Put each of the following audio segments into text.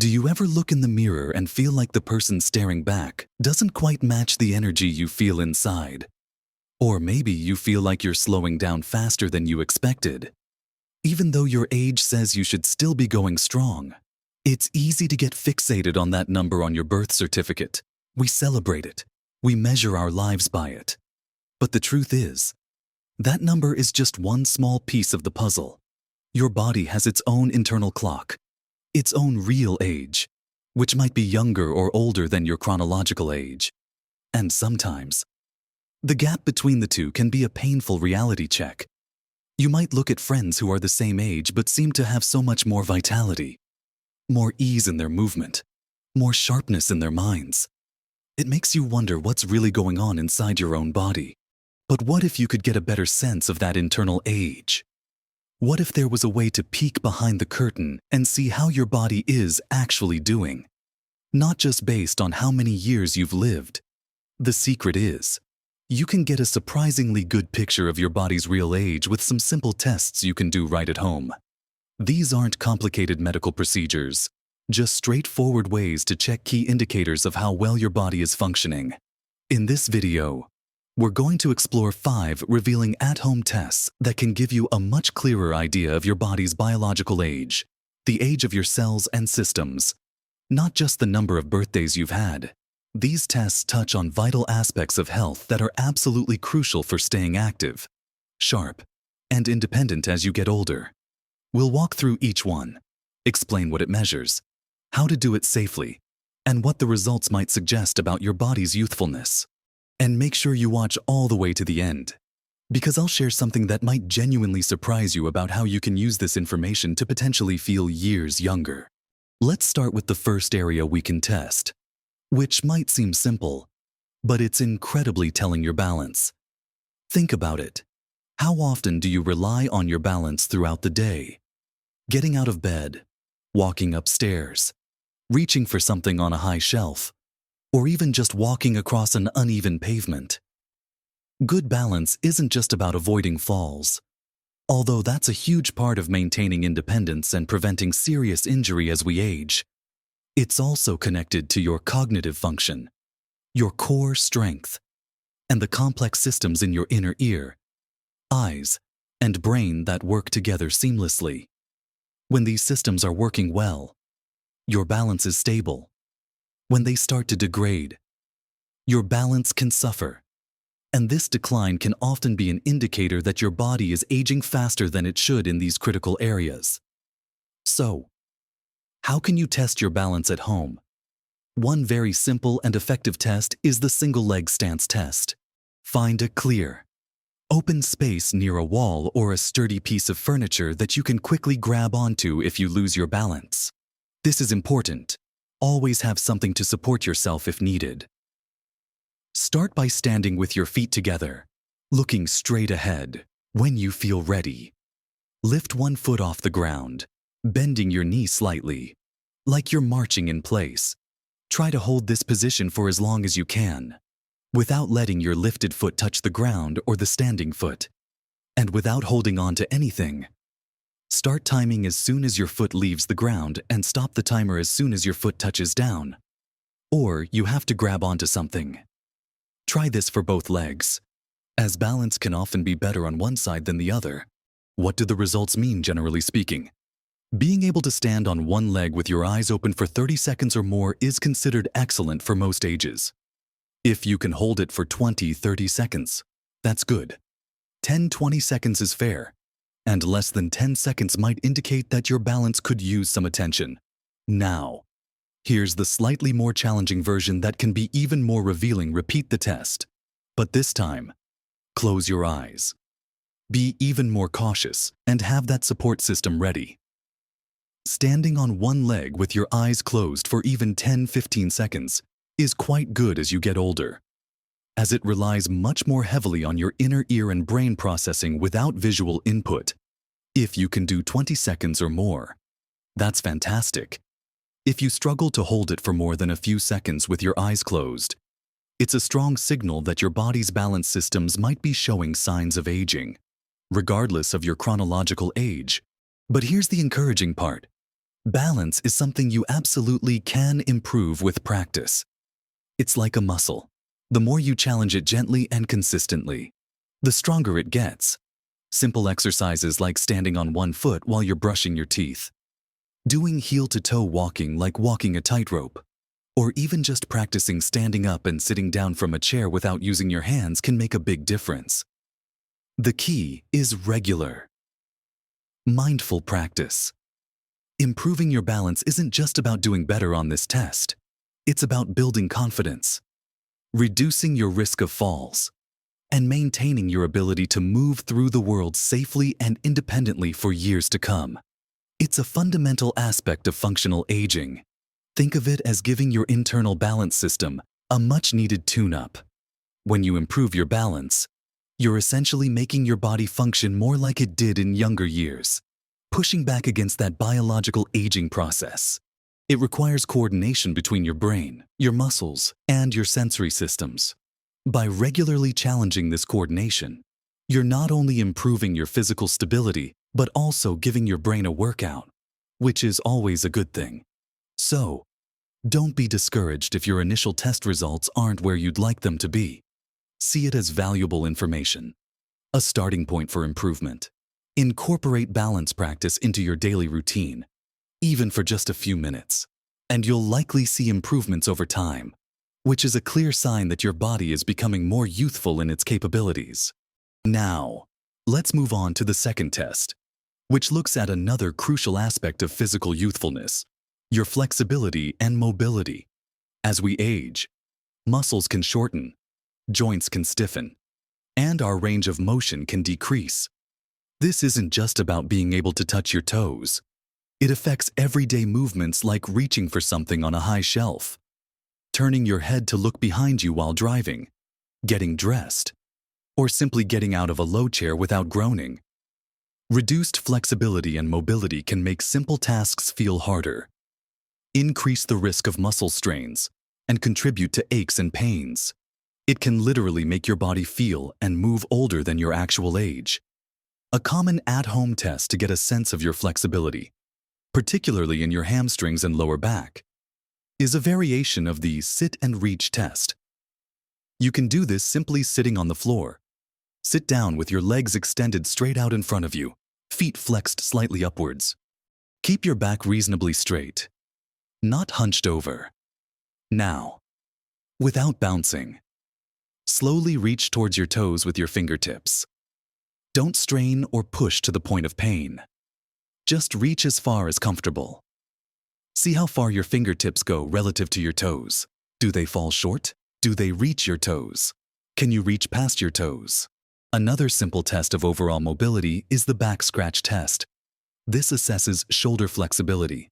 Do you ever look in the mirror and feel like the person staring back doesn't quite match the energy you feel inside? Or maybe you feel like you're slowing down faster than you expected. Even though your age says you should still be going strong, it's easy to get fixated on that number on your birth certificate. We celebrate it. We measure our lives by it. But the truth is, that number is just one small piece of the puzzle. Your body has its own internal clock, its own real age, which might be younger or older than your chronological age. And sometimes, the gap between the two can be a painful reality check. You might look at friends who are the same age but seem to have so much more vitality, more ease in their movement, more sharpness in their minds. It makes you wonder what's really going on inside your own body. But what if you could get a better sense of that internal age? What if there was a way to peek behind the curtain and see how your body is actually doing? Not just based on how many years you've lived. The secret is, you can get a surprisingly good picture of your body's real age with some simple tests you can do right at home. These aren't complicated medical procedures, just straightforward ways to check key indicators of how well your body is functioning. In this video, we're going to explore 5 revealing at-home tests that can give you a much clearer idea of your body's biological age, the age of your cells and systems, not just the number of birthdays you've had. These tests touch on vital aspects of health that are absolutely crucial for staying active, sharp, and independent as you get older. We'll walk through each one, explain what it measures, how to do it safely, and what the results might suggest about your body's youthfulness. And make sure you watch all the way to the end, because I'll share something that might genuinely surprise you about how you can use this information to potentially feel years younger. Let's start with the first area we can test, which might seem simple, but it's incredibly telling: your balance. Think about it. How often do you rely on your balance throughout the day? Getting out of bed, walking upstairs, reaching for something on a high shelf, or even just walking across an uneven pavement. Good balance isn't just about avoiding falls, although that's a huge part of maintaining independence and preventing serious injury as we age. It's also connected to your cognitive function, your core strength, and the complex systems in your inner ear, eyes, and brain that work together seamlessly. When these systems are working well, your balance is stable. When they start to degrade, your balance can suffer. And this decline can often be an indicator that your body is aging faster than it should in these critical areas. So, how can you test your balance at home? One very simple and effective test is the single leg stance test. Find a clear, open space near a wall or a sturdy piece of furniture that you can quickly grab onto if you lose your balance. This is important. Always have something to support yourself if needed. Start by standing with your feet together, looking straight ahead. When you feel ready, lift one foot off the ground, bending your knee slightly, like you're marching in place. Try to hold this position for as long as you can, without letting your lifted foot touch the ground or the standing foot, and without holding on to anything. Start timing as soon as your foot leaves the ground and stop the timer as soon as your foot touches down. Or you have to grab onto something. Try this for both legs, as balance can often be better on one side than the other. What do the results mean, generally speaking? Being able to stand on one leg with your eyes open for 30 seconds or more is considered excellent for most ages. If you can hold it for 20-30 seconds, that's good. 10-20 seconds is fair. And less than 10 seconds might indicate that your balance could use some attention. Now, here's the slightly more challenging version that can be even more revealing. Repeat the test, but this time, close your eyes. Be even more cautious and have that support system ready. Standing on one leg with your eyes closed for even 10-15 seconds is quite good as you get older, as it relies much more heavily on your inner ear and brain processing without visual input. If you can do 20 seconds or more, that's fantastic. If you struggle to hold it for more than a few seconds with your eyes closed, it's a strong signal that your body's balance systems might be showing signs of aging, regardless of your chronological age. But here's the encouraging part. Balance is something you absolutely can improve with practice. It's like a muscle. The more you challenge it gently and consistently, the stronger it gets. Simple exercises like standing on one foot while you're brushing your teeth, doing heel-to-toe walking like walking a tightrope, or even just practicing standing up and sitting down from a chair without using your hands can make a big difference. The key is regular, mindful practice. Improving your balance isn't just about doing better on this test. It's about building confidence, reducing your risk of falls, and maintaining your ability to move through the world safely and independently for years to come. It's a fundamental aspect of functional aging. Think of it as giving your internal balance system a much-needed tune-up. When you improve your balance, you're essentially making your body function more like it did in younger years, pushing back against that biological aging process. It requires coordination between your brain, your muscles, and your sensory systems. By regularly challenging this coordination, you're not only improving your physical stability, but also giving your brain a workout, which is always a good thing. So, don't be discouraged if your initial test results aren't where you'd like them to be. See it as valuable information, a starting point for improvement. Incorporate balance practice into your daily routine, even for just a few minutes, and you'll likely see improvements over time, which is a clear sign that your body is becoming more youthful in its capabilities. Now, let's move on to the second test, which looks at another crucial aspect of physical youthfulness: your flexibility and mobility. As we age, muscles can shorten, joints can stiffen, and our range of motion can decrease. This isn't just about being able to touch your toes. It affects everyday movements like reaching for something on a high shelf, turning your head to look behind you while driving, getting dressed, or simply getting out of a low chair without groaning. Reduced flexibility and mobility can make simple tasks feel harder, increase the risk of muscle strains, and contribute to aches and pains. It can literally make your body feel and move older than your actual age. A common at-home test to get a sense of your flexibility, particularly in your hamstrings and lower back, is a variation of the sit and reach test. You can do this simply sitting on the floor. Sit down with your legs extended straight out in front of you, feet flexed slightly upwards. Keep your back reasonably straight, not hunched over. Now, without bouncing, slowly reach towards your toes with your fingertips. Don't strain or push to the point of pain. Just reach as far as comfortable. See how far your fingertips go relative to your toes. Do they fall short? Do they reach your toes? Can you reach past your toes? Another simple test of overall mobility is the back scratch test. This assesses shoulder flexibility,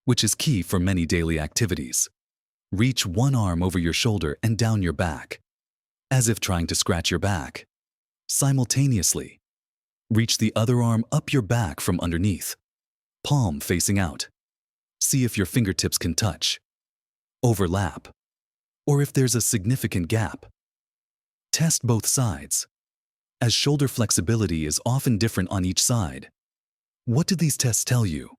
which is key for many daily activities. Reach one arm over your shoulder and down your back, as if trying to scratch your back. Simultaneously, reach the other arm up your back from underneath, palm facing out. See if your fingertips can touch, overlap, or if there's a significant gap. Test both sides, as shoulder flexibility is often different on each side. What do these tests tell you?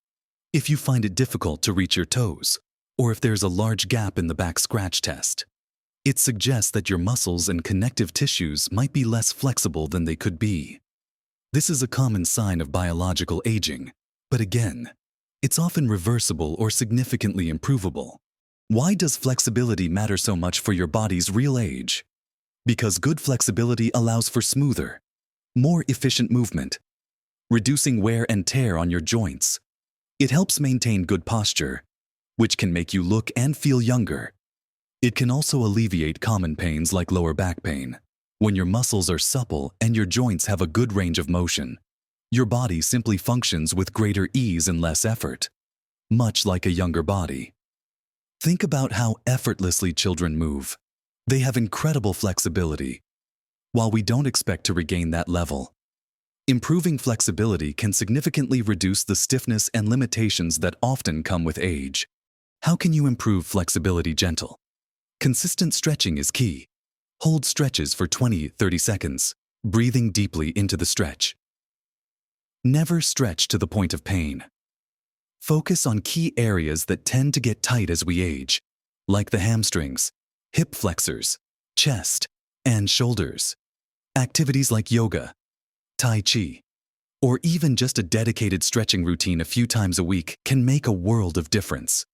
If you find it difficult to reach your toes, or if there's a large gap in the back scratch test, it suggests that your muscles and connective tissues might be less flexible than they could be. This is a common sign of biological aging, but again, it's often reversible or significantly improvable. Why does flexibility matter so much for your body's real age? Because good flexibility allows for smoother, more efficient movement, reducing wear and tear on your joints. It helps maintain good posture, which can make you look and feel younger. It can also alleviate common pains like lower back pain. When your muscles are supple and your joints have a good range of motion, your body simply functions with greater ease and less effort, much like a younger body. Think about how effortlessly children move. They have incredible flexibility, while we don't expect to regain that level. Improving flexibility can significantly reduce the stiffness and limitations that often come with age. How can you improve flexibility gentle? Consistent stretching is key. Hold stretches for 20-30 seconds, breathing deeply into the stretch. Never stretch to the point of pain. Focus on key areas that tend to get tight as we age, like the hamstrings, hip flexors, chest, and shoulders. Activities like yoga, tai chi, or even just a dedicated stretching routine a few times a week can make a world of difference.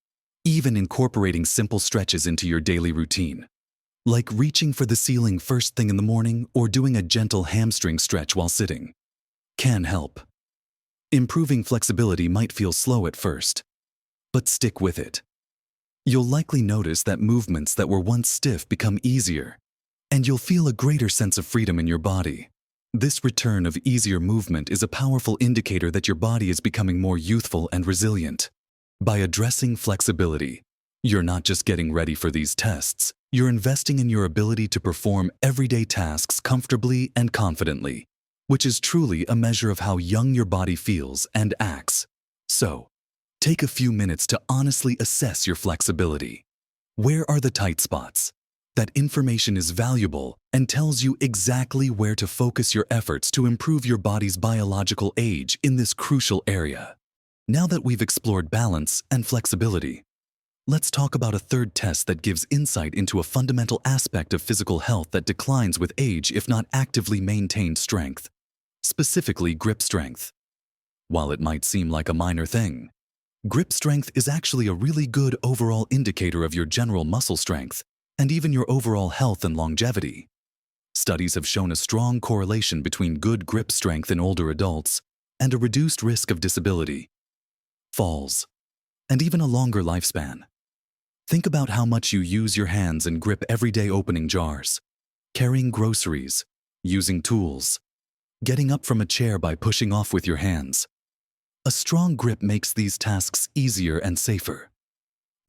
Even incorporating simple stretches into your daily routine, like reaching for the ceiling first thing in the morning or doing a gentle hamstring stretch while sitting, can help. Improving flexibility might feel slow at first, but stick with it. You'll likely notice that movements that were once stiff become easier, and you'll feel a greater sense of freedom in your body. This return of easier movement is a powerful indicator that your body is becoming more youthful and resilient. By addressing flexibility, you're not just getting ready for these tests, you're investing in your ability to perform everyday tasks comfortably and confidently, which is truly a measure of how young your body feels and acts. So, take a few minutes to honestly assess your flexibility. Where are the tight spots? That information is valuable and tells you exactly where to focus your efforts to improve your body's biological age in this crucial area. Now that we've explored balance and flexibility, let's talk about a third test that gives insight into a fundamental aspect of physical health that declines with age if not actively maintained strength, specifically grip strength. While it might seem like a minor thing, grip strength is actually a really good overall indicator of your general muscle strength and even your overall health and longevity. Studies have shown a strong correlation between good grip strength in older adults and a reduced risk of disability, falls, and even a longer lifespan. Think about how much you use your hands and grip everyday opening jars, carrying groceries, using tools, getting up from a chair by pushing off with your hands. A strong grip makes these tasks easier and safer.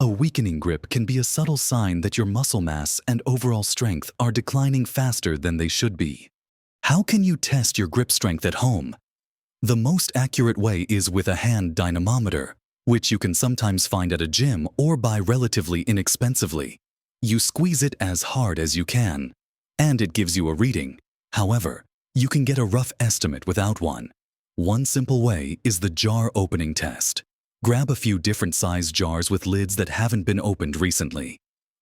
A weakening grip can be a subtle sign that your muscle mass and overall strength are declining faster than they should be. How can you test your grip strength at home? The most accurate way is with a hand dynamometer, which you can sometimes find at a gym or buy relatively inexpensively. You squeeze it as hard as you can, and it gives you a reading. However, you can get a rough estimate without one. One simple way is the jar opening test. Grab a few different size jars with lids that haven't been opened recently.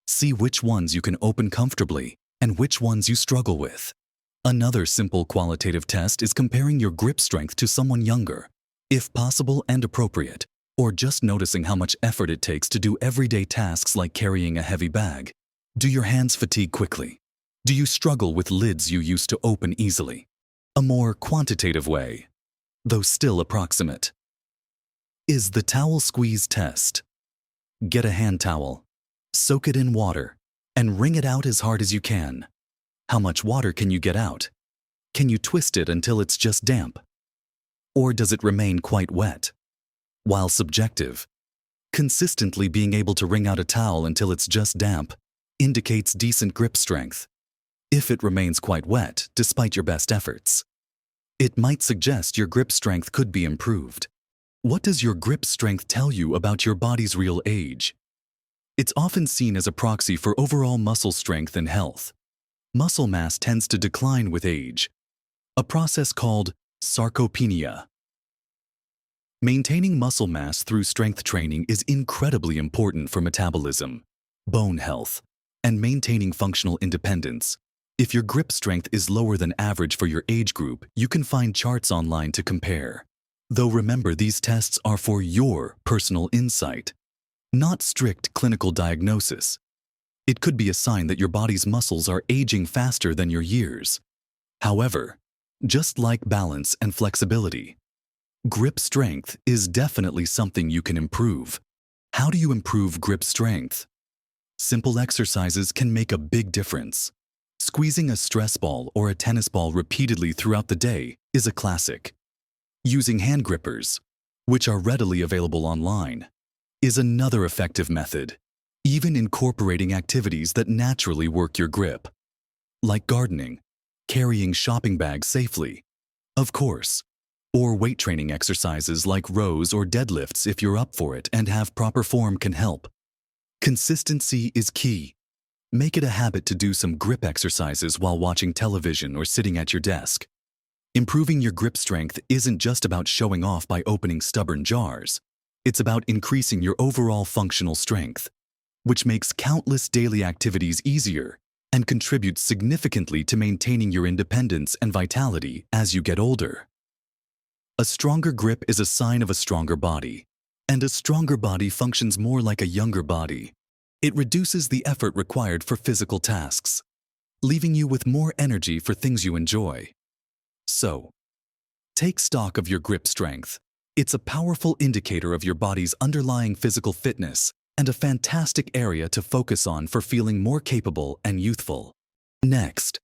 See which ones you can open comfortably and which ones you struggle with. Another simple qualitative test is comparing your grip strength to someone younger, if possible and appropriate, or just noticing how much effort it takes to do everyday tasks like carrying a heavy bag. Do your hands fatigue quickly? Do you struggle with lids you used to open easily? A more quantitative way, though still approximate, is the towel squeeze test. Get a hand towel, soak it in water, and wring it out as hard as you can. How much water can you get out? Can you twist it until it's just damp? Or does it remain quite wet? While subjective, consistently being able to wring out a towel until it's just damp indicates decent grip strength. If it remains quite wet despite your best efforts, it might suggest your grip strength could be improved. What does your grip strength tell you about your body's real age? It's often seen as a proxy for overall muscle strength and health. Muscle mass tends to decline with age, a process called sarcopenia. Maintaining muscle mass through strength training is incredibly important for metabolism, bone health, and maintaining functional independence. If your grip strength is lower than average for your age group, you can find charts online to compare. Though remember, these tests are for your personal insight, not strict clinical diagnosis. It could be a sign that your body's muscles are aging faster than your years. However, just like balance and flexibility, grip strength is definitely something you can improve. How do you improve grip strength? Simple exercises can make a big difference. Squeezing a stress ball or a tennis ball repeatedly throughout the day is a classic. Using hand grippers, which are readily available online, is another effective method. Even incorporating activities that naturally work your grip, like gardening, carrying shopping bags safely, of course, or weight training exercises like rows or deadlifts if you're up for it and have proper form can help. Consistency is key. Make it a habit to do some grip exercises while watching television or sitting at your desk. Improving your grip strength isn't just about showing off by opening stubborn jars. It's about increasing your overall functional strength, which makes countless daily activities easier and contributes significantly to maintaining your independence and vitality as you get older. A stronger grip is a sign of a stronger body, and a stronger body functions more like a younger body. It reduces the effort required for physical tasks, leaving you with more energy for things you enjoy. So, take stock of your grip strength. It's a powerful indicator of your body's underlying physical fitness and a fantastic area to focus on for feeling more capable and youthful. Next,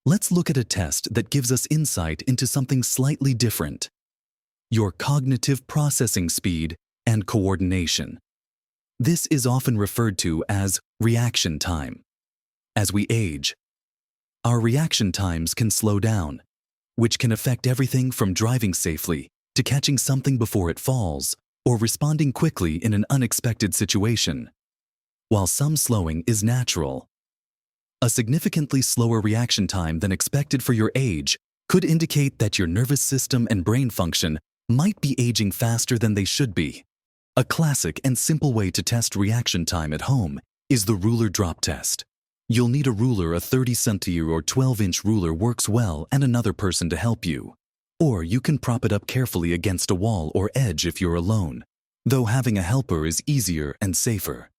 let's look at a test that gives us insight into something slightly different: your cognitive processing speed and coordination. This is often referred to as reaction time. As we age, our reaction times can slow down, which can affect everything from driving safely to catching something before it falls or responding quickly in an unexpected situation. While some slowing is natural, a significantly slower reaction time than expected for your age could indicate that your nervous system and brain function might be aging faster than they should be. A classic and simple way to test reaction time at home is the ruler drop test. You'll need a ruler. A 30cm or 12-inch ruler works well, and another person to help you. Or you can prop it up carefully against a wall or edge if you're alone, though having a helper is easier and safer.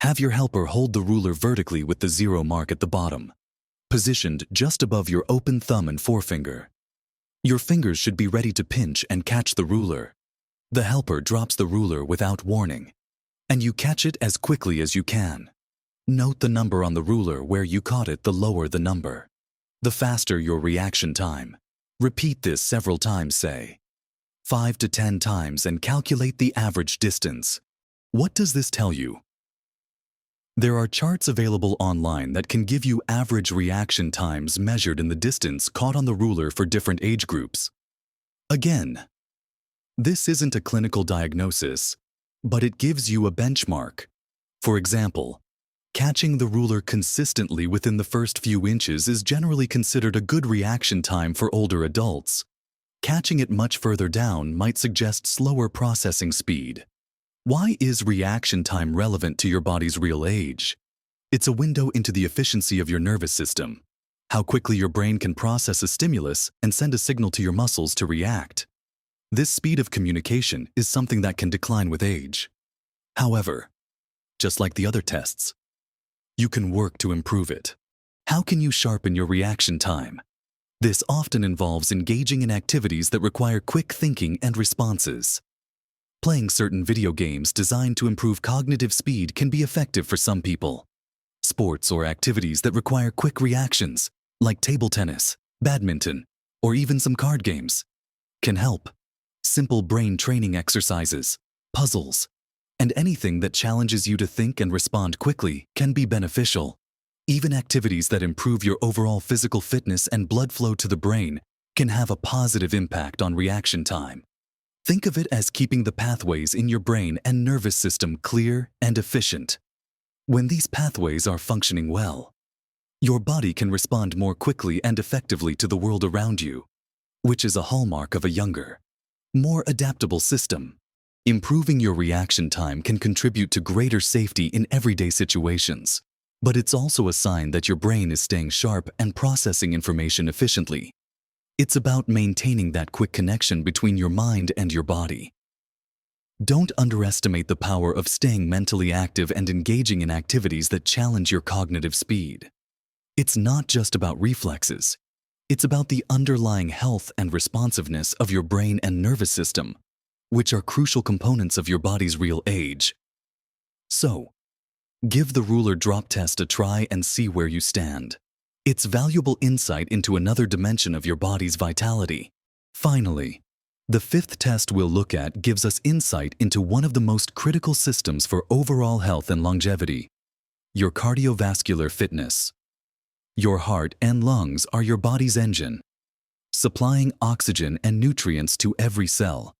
Have your helper hold the ruler vertically with the 0 mark at the bottom, positioned just above your open thumb and forefinger. Your fingers should be ready to pinch and catch the ruler. The helper drops the ruler without warning, and you catch it as quickly as you can. Note the number on the ruler. Where you caught it, the lower the number, the faster your reaction time. Repeat this several times, say 5 to 10 times, and calculate the average distance. What does this tell you? There are charts available online that can give you average reaction times measured in the distance caught on the ruler for different age groups. Again, this isn't a clinical diagnosis, but it gives you a benchmark. For example, catching the ruler consistently within the first few inches is generally considered a good reaction time for older adults. Catching it much further down might suggest slower processing speed. Why is reaction time relevant to your body's real age? It's a window into the efficiency of your nervous system, how quickly your brain can process a stimulus and send a signal to your muscles to react. This speed of communication is something that can decline with age. However, just like the other tests, you can work to improve it. How can you sharpen your reaction time? This often involves engaging in activities that require quick thinking and responses. Playing certain video games designed to improve cognitive speed can be effective for some people. Sports or activities that require quick reactions, like table tennis, badminton, or even some card games, can help. Simple brain training exercises, puzzles, and anything that challenges you to think and respond quickly can be beneficial. Even activities that improve your overall physical fitness and blood flow to the brain can have a positive impact on reaction time. Think of it as keeping the pathways in your brain and nervous system clear and efficient. When these pathways are functioning well, your body can respond more quickly and effectively to the world around you, which is a hallmark of a younger, more adaptable system. Improving your reaction time can contribute to greater safety in everyday situations, but it's also a sign that your brain is staying sharp and processing information efficiently. It's about maintaining that quick connection between your mind and your body. Don't underestimate the power of staying mentally active and engaging in activities that challenge your cognitive speed. It's not just about reflexes. It's about the underlying health and responsiveness of your brain and nervous system, which are crucial components of your body's real age. So, give the ruler drop test a try and see where you stand. It's valuable insight into another dimension of your body's vitality. Finally, the fifth test we'll look at gives us insight into one of the most critical systems for overall health and longevity: your cardiovascular fitness. Your heart and lungs are your body's engine, supplying oxygen and nutrients to every cell.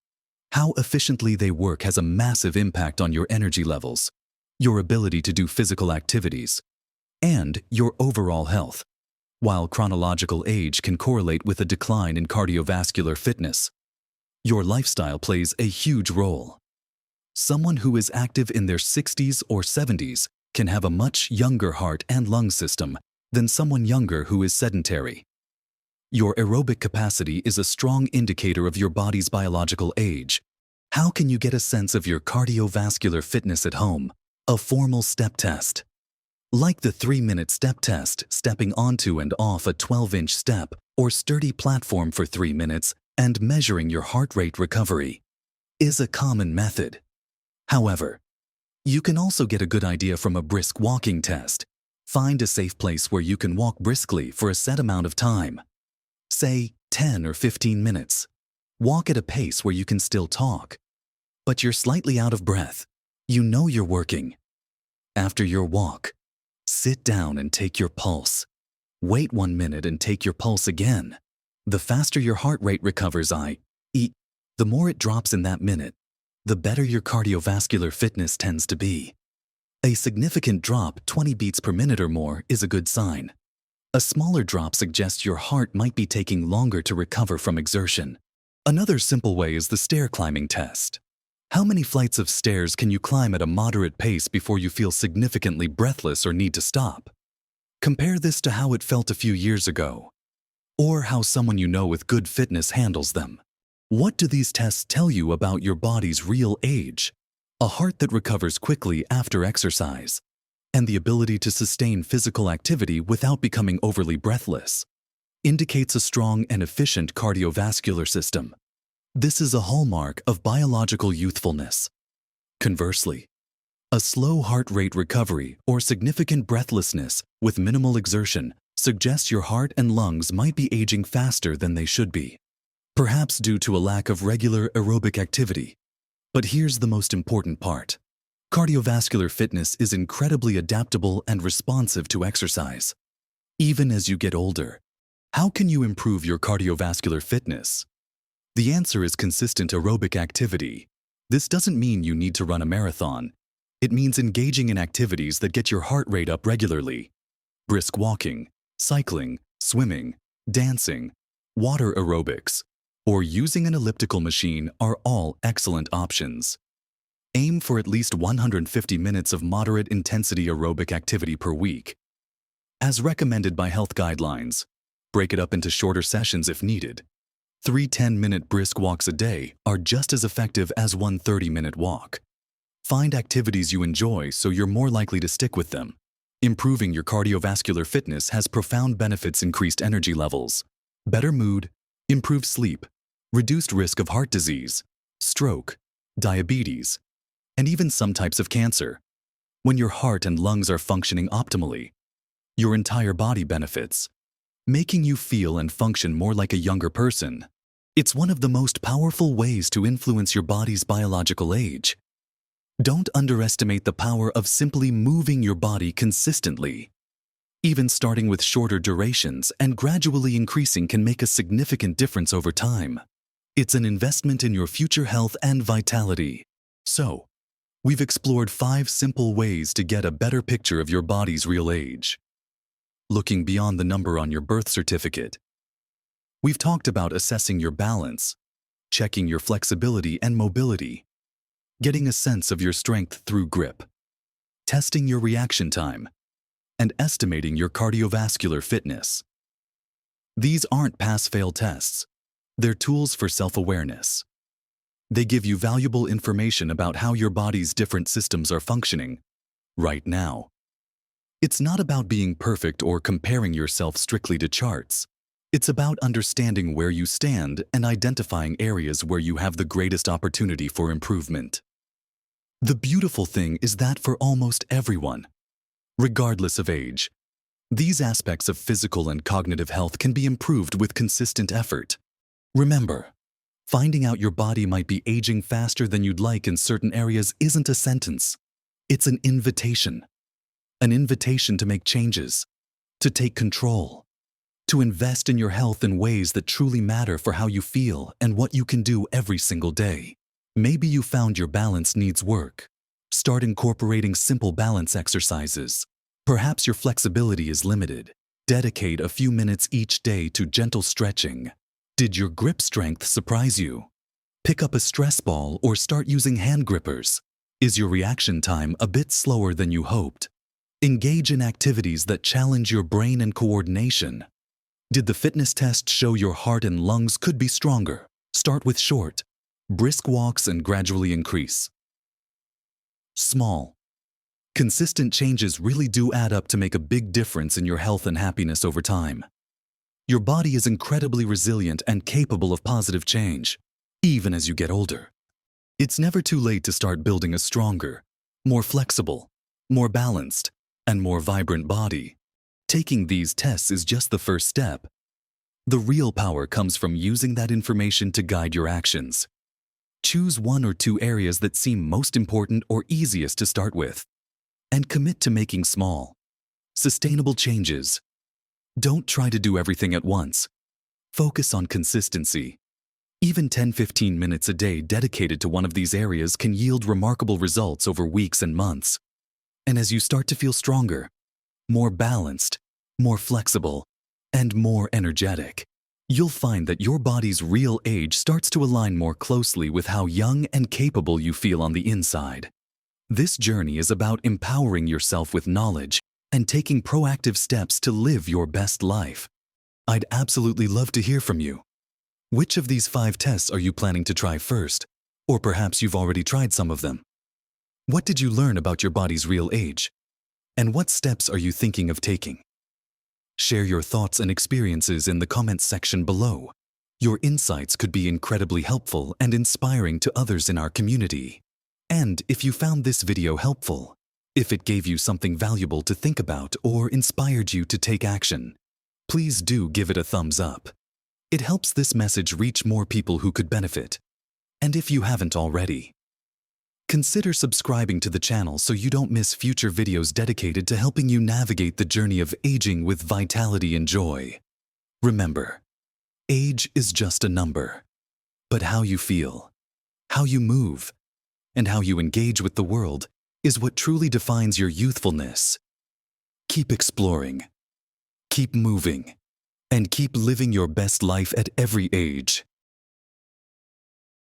How efficiently they work has a massive impact on your energy levels, your ability to do physical activities, and your overall health. While chronological age can correlate with a decline in cardiovascular fitness, your lifestyle plays a huge role. Someone who is active in their 60s or 70s can have a much younger heart and lung system than someone younger who is sedentary. Your aerobic capacity is a strong indicator of your body's biological age. How can you get a sense of your cardiovascular fitness at home? A formal step test. Like the 3-minute step test, stepping onto and off a 12-inch step or sturdy platform for 3 minutes and measuring your heart rate recovery is a common method. However, you can also get a good idea from a brisk walking test. Find a safe place where you can walk briskly for a set amount of time. Say 10 or 15 minutes. Walk at a pace where you can still talk, but you're slightly out of breath. You know you're working. After your walk, sit down and take your pulse. Wait 1 minute and take your pulse again. The faster your heart rate recovers, the more it drops in that minute, the better your cardiovascular fitness tends to be. A significant drop, 20 beats per minute or more, is a good sign. A smaller drop suggests your heart might be taking longer to recover from exertion. Another simple way is the stair climbing test. How many flights of stairs can you climb at a moderate pace before you feel significantly breathless or need to stop? Compare this to how it felt a few years ago, or how someone you know with good fitness handles them. What do these tests tell you about your body's real age? A heart that recovers quickly after exercise, and the ability to sustain physical activity without becoming overly breathless, indicates a strong and efficient cardiovascular system. This is a hallmark of biological youthfulness. Conversely, a slow heart rate recovery or significant breathlessness with minimal exertion suggests your heart and lungs might be aging faster than they should be, perhaps due to a lack of regular aerobic activity. But here's the most important part. Cardiovascular fitness is incredibly adaptable and responsive to exercise. Even as you get older, how can you improve your cardiovascular fitness? The answer is consistent aerobic activity. This doesn't mean you need to run a marathon. It means engaging in activities that get your heart rate up regularly. Brisk walking, cycling, swimming, dancing, water aerobics, or using an elliptical machine are all excellent options. Aim for at least 150 minutes of moderate intensity aerobic activity per week. As recommended by health guidelines, break it up into shorter sessions if needed. 3 10-minute brisk walks a day are just as effective as one 30-minute walk. Find activities you enjoy so you're more likely to stick with them. Improving your cardiovascular fitness has profound benefits: increased energy levels, better mood, improved sleep, reduced risk of heart disease, stroke, diabetes, and even some types of cancer. When your heart and lungs are functioning optimally, your entire body benefits, making you feel and function more like a younger person. It's one of the most powerful ways to influence your body's biological age. Don't underestimate the power of simply moving your body consistently. Even starting with shorter durations and gradually increasing can make a significant difference over time. It's an investment in your future health and vitality. So, we've explored 5 simple ways to get a better picture of your body's real age. Looking beyond the number on your birth certificate. We've talked about assessing your balance, checking your flexibility and mobility, getting a sense of your strength through grip, testing your reaction time, and estimating your cardiovascular fitness. These aren't pass-fail tests. They're tools for self-awareness. They give you valuable information about how your body's different systems are functioning right now. It's not about being perfect or comparing yourself strictly to charts. It's about understanding where you stand and identifying areas where you have the greatest opportunity for improvement. The beautiful thing is that for almost everyone, regardless of age, these aspects of physical and cognitive health can be improved with consistent effort. Remember, finding out your body might be aging faster than you'd like in certain areas isn't a sentence. It's an invitation. An invitation to make changes, to take control, to invest in your health in ways that truly matter for how you feel and what you can do every single day. Maybe you found your balance needs work. Start incorporating simple balance exercises. Perhaps your flexibility is limited. Dedicate a few minutes each day to gentle stretching. Did your grip strength surprise you? Pick up a stress ball or start using hand grippers. Is your reaction time a bit slower than you hoped? Engage in activities that challenge your brain and coordination. Did the fitness test show your heart and lungs could be stronger? Start with short, brisk walks and gradually increase. Small, consistent changes really do add up to make a big difference in your health and happiness over time. Your body is incredibly resilient and capable of positive change, even as you get older. It's never too late to start building a stronger, more flexible, more balanced, and more vibrant body. Taking these tests is just the first step. The real power comes from using that information to guide your actions. Choose one or two areas that seem most important or easiest to start with, and commit to making small, sustainable changes. Don't try to do everything at once. Focus on consistency. Even 10-15 minutes a day dedicated to one of these areas can yield remarkable results over weeks and months. And as you start to feel stronger, more balanced, more flexible, and more energetic, you'll find that your body's real age starts to align more closely with how young and capable you feel on the inside. This journey is about empowering yourself with knowledge and taking proactive steps to live your best life. I'd absolutely love to hear from you. Which of these 5 tests are you planning to try first? Or perhaps you've already tried some of them. What did you learn about your body's real age? And what steps are you thinking of taking? Share your thoughts and experiences in the comments section below. Your insights could be incredibly helpful and inspiring to others in our community. And if you found this video helpful, if it gave you something valuable to think about or inspired you to take action, please do give it a thumbs up. It helps this message reach more people who could benefit. And if you haven't already, consider subscribing to the channel so you don't miss future videos dedicated to helping you navigate the journey of aging with vitality and joy. Remember, age is just a number, but how you feel, how you move, and how you engage with the world is what truly defines your youthfulness. Keep exploring, keep moving, and keep living your best life at every age.